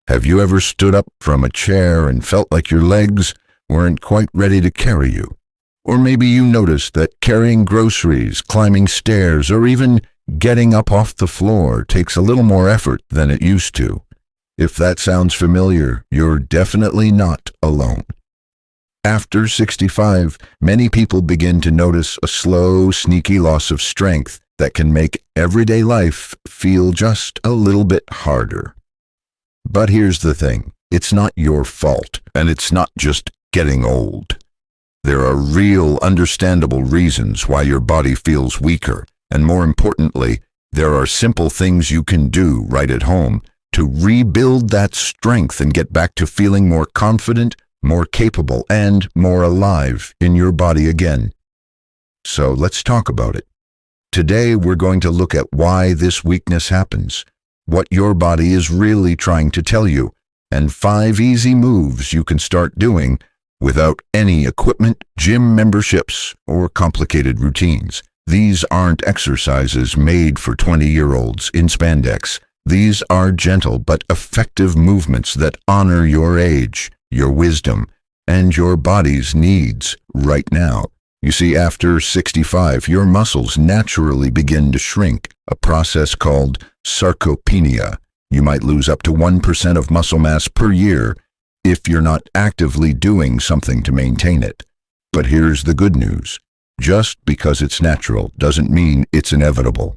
Have you ever stood up from a chair and felt like your legs weren't quite ready to carry you? Or maybe you noticed that carrying groceries, climbing stairs, or even getting up off the floor takes a little more effort than it used to. If that sounds familiar, you're definitely not alone. After 65, many people begin to notice a slow, sneaky loss of strength that can make everyday life feel just a little bit harder. But here's the thing, it's not your fault, and it's not just getting old. There are real, understandable reasons why your body feels weaker, and more importantly, there are simple things you can do right at home to rebuild that strength and get back to feeling more confident, more capable, and more alive in your body again. So let's talk about it. Today we're going to look at why this weakness happens, what your body is really trying to tell you, and 5 easy moves you can start doing without any equipment, gym memberships, or complicated routines. These aren't exercises made for 20-year-olds in spandex. These are gentle but effective movements that honor your age, your wisdom, and your body's needs right now. You see, after 65, your muscles naturally begin to shrink, a process called sarcopenia. You might lose up to 1% of muscle mass per year if you're not actively doing something to maintain it. But here's the good news. Just because it's natural doesn't mean it's inevitable.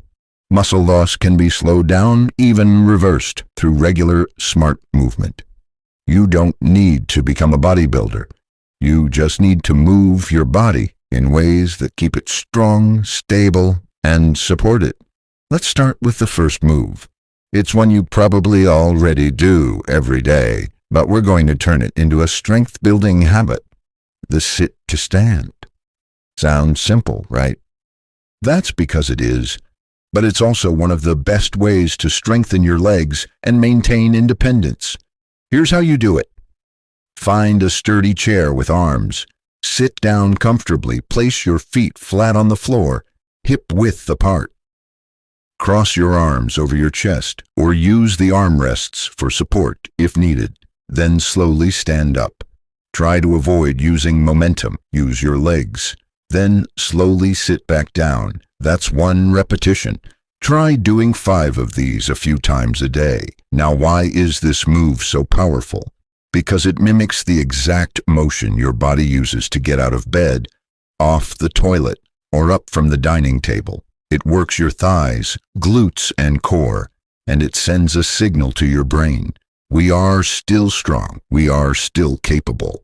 Muscle loss can be slowed down, even reversed, through regular, smart movement. You don't need to become a bodybuilder. You just need to move your body in ways that keep it strong, stable, and support it. Let's start with the first move. It's one you probably already do every day, but we're going to turn it into a strength-building habit. The sit to stand. Sounds simple, right? That's because it is, but it's also one of the best ways to strengthen your legs and maintain independence. Here's how you do it. Find a sturdy chair with arms. Sit down comfortably, place your feet flat on the floor, hip-width apart. Cross your arms over your chest or use the armrests for support if needed. Then slowly stand up. Try to avoid using momentum. Use your legs. Then slowly sit back down. That's 1 repetition. Try doing 5 of these a few times a day. Now, why is this move so powerful? Because it mimics the exact motion your body uses to get out of bed, off the toilet, or up from the dining table. It works your thighs, glutes, and core, and it sends a signal to your brain. We are still strong. We are still capable.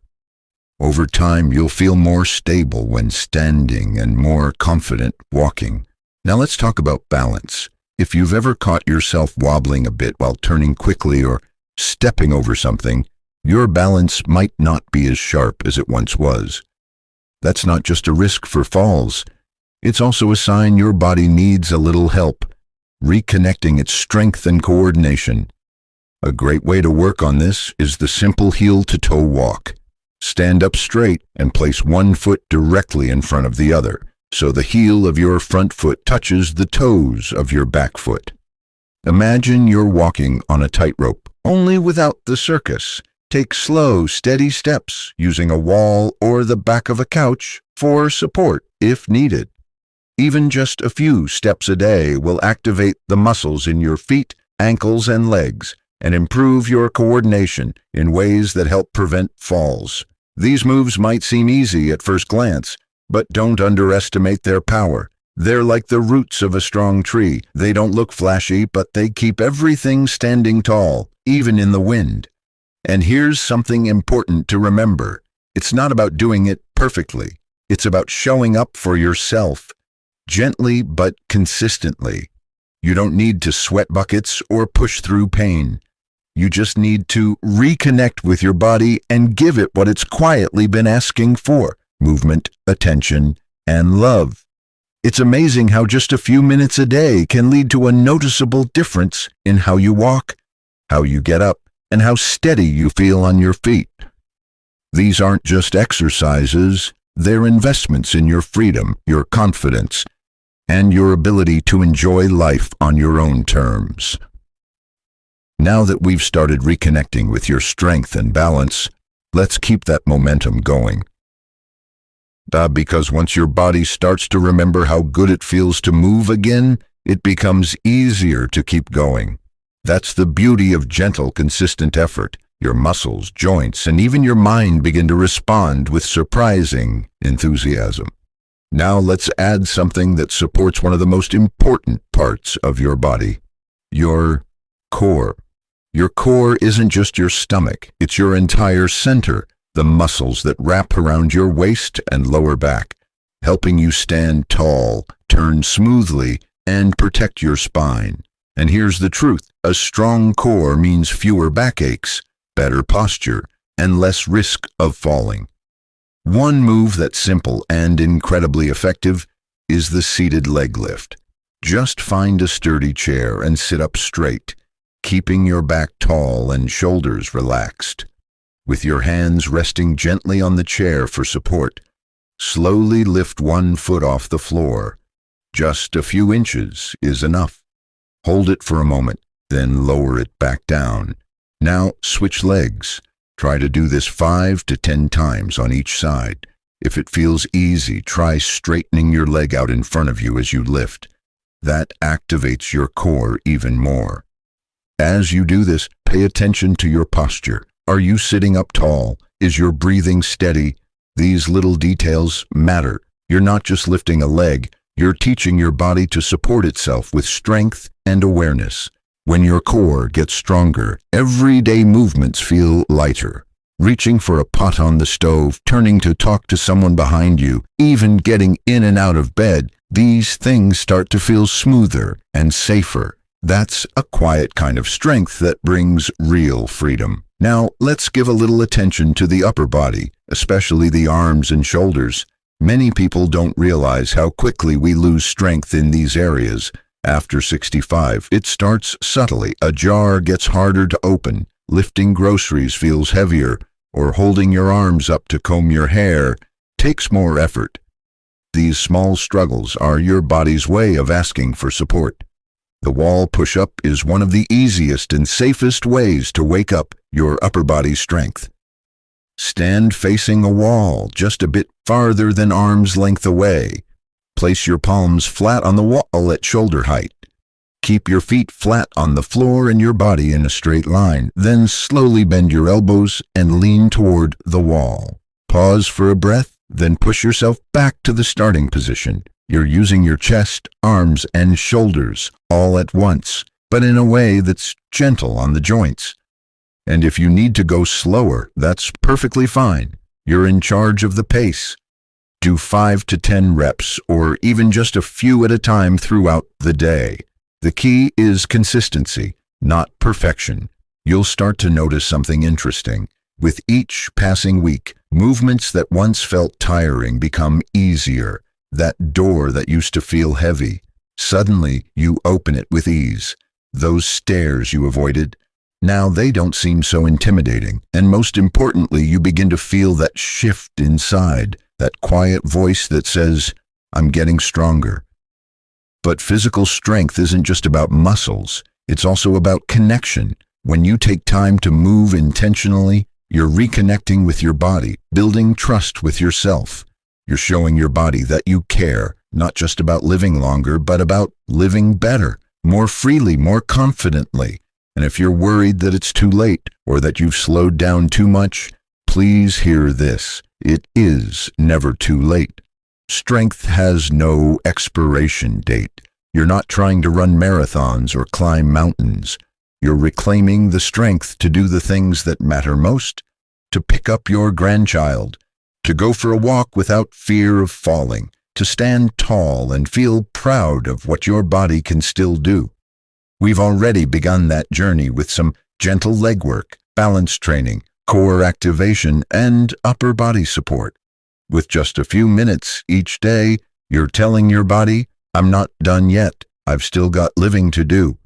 Over time, you'll feel more stable when standing and more confident walking. Now let's talk about balance. If you've ever caught yourself wobbling a bit while turning quickly or stepping over something, your balance might not be as sharp as it once was. That's not just a risk for falls. It's also a sign your body needs a little help, reconnecting its strength and coordination. A great way to work on this is the simple heel-to-toe walk. Stand up straight and place 1 foot directly in front of the other, so the heel of your front foot touches the toes of your back foot. Imagine you're walking on a tightrope, only without the circus. Take slow, steady steps, using a wall or the back of a couch for support if needed. Even just a few steps a day will activate the muscles in your feet, ankles, and legs, and improve your coordination in ways that help prevent falls. These moves might seem easy at first glance, but don't underestimate their power. They're like the roots of a strong tree. They don't look flashy, but they keep everything standing tall, even in the wind. And here's something important to remember. It's not about doing it perfectly. It's about showing up for yourself, gently but consistently. You don't need to sweat buckets or push through pain. You just need to reconnect with your body and give it what it's quietly been asking for: movement, attention, and love. It's amazing how just a few minutes a day can lead to a noticeable difference in how you walk, how you get up, and how steady you feel on your feet. These aren't just exercises, they're investments in your freedom, your confidence, and your ability to enjoy life on your own terms. Now that we've started reconnecting with your strength and balance, let's keep that momentum going. Because once your body starts to remember how good it feels to move again, it becomes easier to keep going. That's the beauty of gentle, consistent effort. Your muscles, joints, and even your mind begin to respond with surprising enthusiasm. Now let's add something that supports one of the most important parts of your body, your core. Your core isn't just your stomach, it's your entire center, the muscles that wrap around your waist and lower back, helping you stand tall, turn smoothly, and protect your spine. And here's the truth, a strong core means fewer backaches, better posture, and less risk of falling. One move that's simple and incredibly effective is the seated leg lift. Just find a sturdy chair and sit up straight, keeping your back tall and shoulders relaxed. With your hands resting gently on the chair for support, slowly lift one foot off the floor. Just a few inches is enough. Hold it for a moment, then lower it back down. Now switch legs. Try to do this 5 to 10 times on each side. If it feels easy, try straightening your leg out in front of you as you lift. That activates your core even more. As you do this, pay attention to your posture. Are you sitting up tall? Is your breathing steady? These little details matter. You're not just lifting a leg, you're teaching your body to support itself with strength and awareness. When your core gets stronger, everyday movements feel lighter. Reaching for a pot on the stove, turning to talk to someone behind you, even getting in and out of bed, these things start to feel smoother and safer. That's a quiet kind of strength that brings real freedom. Now, let's give a little attention to the upper body, especially the arms and shoulders. Many people don't realize how quickly we lose strength in these areas. After 65, it starts subtly. A jar gets harder to open, lifting groceries feels heavier, or holding your arms up to comb your hair takes more effort. These small struggles are your body's way of asking for support. The wall push-up is one of the easiest and safest ways to wake up your upper body strength. Stand facing a wall just a bit farther than arm's length away. Place your palms flat on the wall at shoulder height. Keep your feet flat on the floor and your body in a straight line. Then slowly bend your elbows and lean toward the wall. Pause for a breath, then push yourself back to the starting position. You're using your chest, arms, and shoulders all at once, but in a way that's gentle on the joints. And if you need to go slower, that's perfectly fine. You're in charge of the pace. Do 5 to 10 reps, or even just a few at a time throughout the day. The key is consistency, not perfection. You'll start to notice something interesting. With each passing week, movements that once felt tiring become easier. That door that used to feel heavy, suddenly you open it with ease. Those stairs you avoided, now they don't seem so intimidating. And most importantly, you begin to feel that shift inside. That quiet voice that says, I'm getting stronger. But physical strength isn't just about muscles, it's also about connection. When you take time to move intentionally, you're reconnecting with your body, building trust with yourself. You're showing your body that you care, not just about living longer, but about living better, more freely, more confidently. And if you're worried that it's too late or that you've slowed down too much, please hear this. It is never too late. Strength has no expiration date. You're not trying to run marathons or climb mountains. You're reclaiming the strength to do the things that matter most, to pick up your grandchild, to go for a walk without fear of falling, to stand tall and feel proud of what your body can still do. We've already begun that journey with some gentle leg work, balance training, core activation, and upper body support. With just a few minutes each day, you're telling your body, I'm not done yet. I've still got living to do.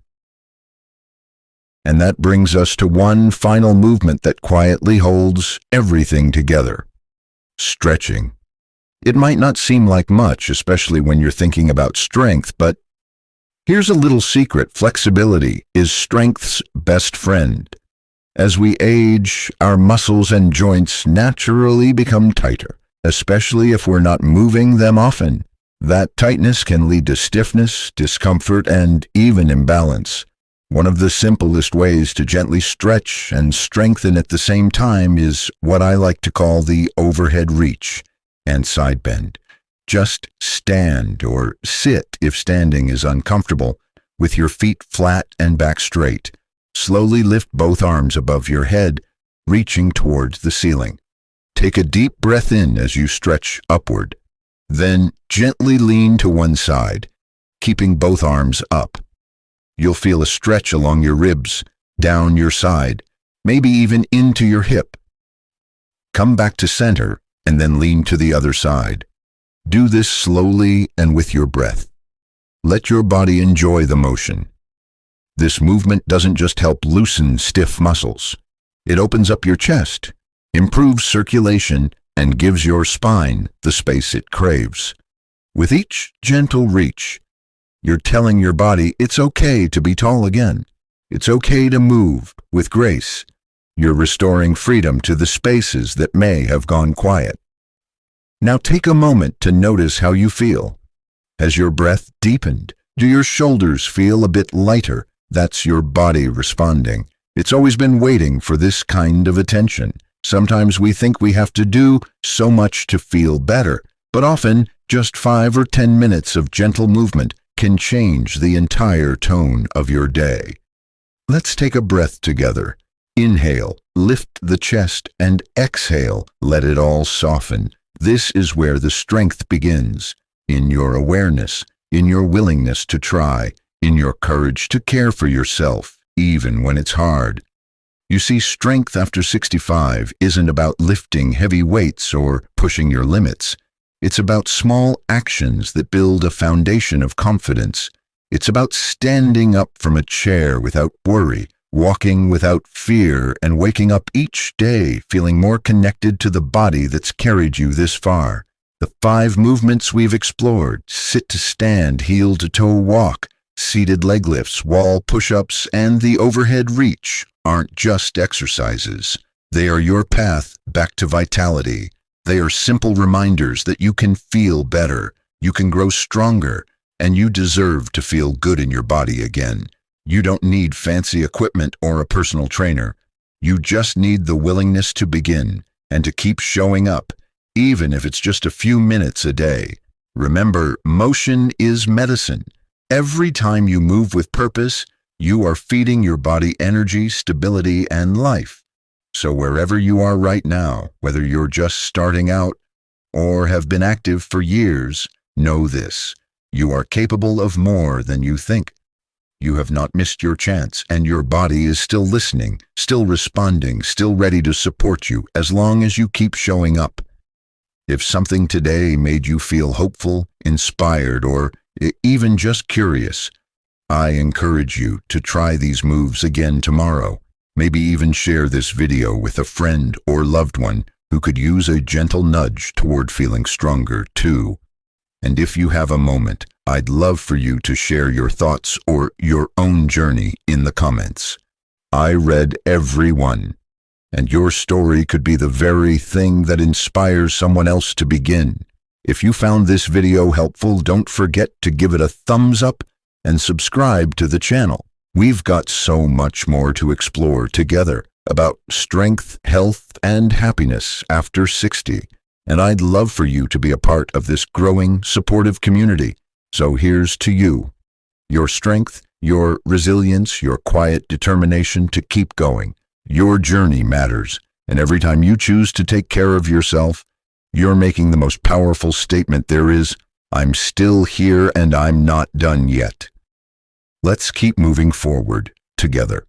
And that brings us to one final movement that quietly holds everything together. Stretching. It might not seem like much, especially when you're thinking about strength, but Here's a little secret: flexibility is strength's best friend. As we age, our muscles and joints naturally become tighter, especially if we're not moving them often. That tightness can lead to stiffness, discomfort, and even imbalance. One of the simplest ways to gently stretch and strengthen at the same time is what I like to call the overhead reach and side bend. Just stand or sit if standing is uncomfortable, with your feet flat and back straight. Slowly lift both arms above your head, reaching towards the ceiling. Take a deep breath in as you stretch upward. Then gently lean to one side, keeping both arms up. You'll feel a stretch along your ribs, down your side, maybe even into your hip. Come back to center and then lean to the other side. Do this slowly and with your breath. Let your body enjoy the motion. This movement doesn't just help loosen stiff muscles. It opens up your chest, improves circulation, and gives your spine the space it craves. With each gentle reach, you're telling your body it's okay to be tall again. It's okay to move with grace. You're restoring freedom to the spaces that may have gone quiet. Now take a moment to notice how you feel. Has your breath deepened? Do your shoulders feel a bit lighter? That's your body responding. It's always been waiting for this kind of attention. Sometimes we think we have to do so much to feel better, but often just 5 or 10 minutes of gentle movement can change the entire tone of your day. Let's take a breath together. Inhale, lift the chest, and exhale, let it all soften. This is where the strength begins, in your awareness, in your willingness to try, in your courage to care for yourself, even when it's hard. You see, strength after 65 isn't about lifting heavy weights or pushing your limits. It's about small actions that build a foundation of confidence. It's about standing up from a chair without worry, walking without fear, and waking up each day feeling more connected to the body that's carried you this far. The 5 movements we've explored: sit to stand, heel to toe walk, seated leg lifts, wall push-ups, and the overhead reach aren't just exercises. They are your path back to vitality. They are simple reminders that you can feel better, you can grow stronger, and you deserve to feel good in your body again. You don't need fancy equipment or a personal trainer. You just need the willingness to begin and to keep showing up, even if it's just a few minutes a day. Remember, motion is medicine. Every time you move with purpose, you are feeding your body energy, stability, and life. So wherever you are right now, whether you're just starting out or have been active for years, know this: you are capable of more than you think. You have not missed your chance, and your body is still listening, still responding, still ready to support you as long as you keep showing up. If something today made you feel hopeful, inspired, or even just curious, I encourage you to try these moves again tomorrow. Maybe even share this video with a friend or loved one who could use a gentle nudge toward feeling stronger too. And if you have a moment, I'd love for you to share your thoughts or your own journey in the comments. I read every one, and your story could be the very thing that inspires someone else to begin. If you found this video helpful, don't forget to give it a thumbs up and subscribe to the channel. We've got so much more to explore together about strength, health, and happiness after 60. And I'd love for you to be a part of this growing, supportive community. So here's to you: your strength, your resilience, your quiet determination to keep going. Your journey matters, and every time you choose to take care of yourself, you're making the most powerful statement there is: I'm still here and I'm not done yet. Let's keep moving forward together.